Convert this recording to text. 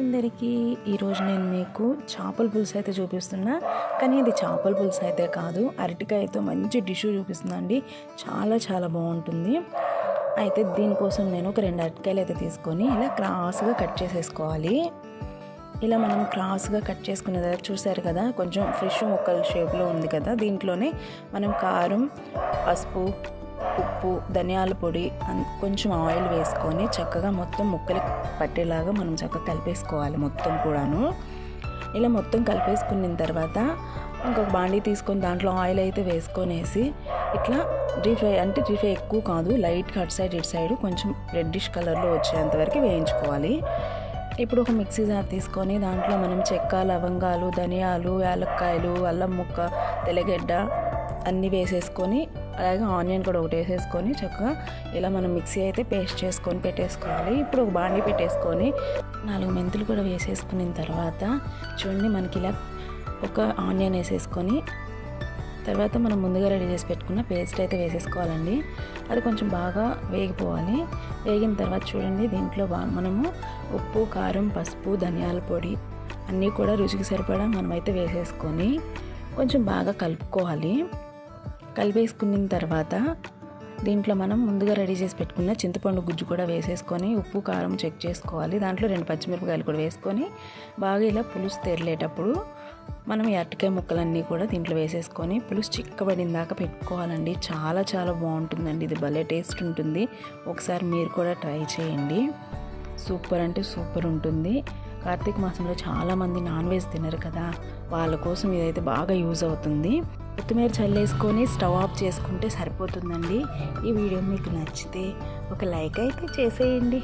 అందరికీ ఈరోజు నేను మీకు చేపల పులుసు అయితే చూపిస్తున్నా. కానీ ఇది చేపల పులుసు అయితే కాదు, అరటికాయతో మంచి డిష్ చూపిస్తున్నా అండి. చాలా చాలా బాగుంటుంది. అయితే దీనికోసం నేను ఒక 2 అరటికాయలు అయితే తీసుకొని ఇలా క్రాస్గా కట్ చేసేసుకోవాలి. ఇలా మనం క్రాస్గా కట్ చేసుకునే దగ్గర చూసారు కదా, కొంచెం ఫ్రెష్ ముక్కల షేప్లో ఉంది కదా. దీంట్లోనే మనం కారం, పసుపు, ఉప్పు, ధనియాల పొడి, కొంచెం ఆయిల్ వేసుకొని చక్కగా మొత్తం ముక్కలకి పట్టేలాగా మనం చక్కగా కలిపేసుకోవాలి మొత్తం కూడాను. ఇలా మొత్తం కలిపేసుకున్న తర్వాత ఇంకొక బాండీ తీసుకొని దాంట్లో ఆయిల్ అయితే వేసుకొనేసి ఇట్లా డీప్ ఫ్రై ఎక్కువ కాదు, లైట్గా అటు సైడ్ ఇటు సైడ్ కొంచెం రెడ్డిష్ కలర్లో వచ్చేంతవరకు వేయించుకోవాలి. ఇప్పుడు ఒక మిక్సీ జార్ తీసుకొని దాంట్లో మనం చెక్క, లవంగాలు, ధనియాలు, యాలక్కాయలు, అల్లం ముక్క, తెల్లగడ్డ అన్నీ వేసేసుకొని, అలాగే ఆనియన్ కూడా ఒకటి వేసేసుకొని చక్కగా ఇలా మనం మిక్సీ అయితే పేస్ట్ చేసుకొని పెట్టేసుకోవాలి. ఇప్పుడు ఒక బాండీ పెట్టేసుకొని 4 మెంతులు కూడా వేసేసుకున్న తర్వాత చూడండి, మనకి ఇలా ఒక ఆనియన్ వేసేసుకొని తర్వాత మనం ముందుగా రెడీ చేసి పెట్టుకున్న పేస్ట్ అయితే వేసేసుకోవాలండి. అది కొంచెం బాగా వేగిపోవాలి. వేగిన తర్వాత చూడండి, దీంట్లో మనము ఉప్పు, కారం, పసుపు, ధనియాల పొడి అన్నీ కూడా రుచికి సరిపడా మనమైతే వేసేసుకొని కొంచెం బాగా కలుపుకోవాలి. కలిపేసుకున్న తర్వాత దీంట్లో మనం ముందుగా రెడీ చేసి పెట్టుకున్న చింతపండు గుజ్జు కూడా వేసేసుకొని ఉప్పు, కారం చెక్ చేసుకోవాలి. దాంట్లో 2 పచ్చిమిరపకాయలు కూడా వేసుకొని బాగా ఇలా పులుసు తెరలేటప్పుడు మనం ఈ అరటికాయ ముక్కలన్నీ కూడా దీంట్లో వేసేసుకొని పులుసు చిక్కబడిన దాకా పెట్టుకోవాలండి. చాలా చాలా బాగుంటుందండి. ఇది భలే టేస్ట్ ఉంటుంది. ఒకసారి మీరు కూడా ట్రై చేయండి. సూపర్ అంటే సూపర్ ఉంటుంది. కార్తీక మాసంలో చాలామంది నాన్ వెజ్ తినరు కదా, వాళ్ళ కోసం ఇదైతే బాగా యూజ్ అవుతుంది. కొత్తిమీర చల్లేసుకొని స్టవ్ ఆఫ్ చేసుకుంటే సరిపోతుందండి. ఈ వీడియో మీకు నచ్చితే ఒక లైక్ అయితే చేసేయండి.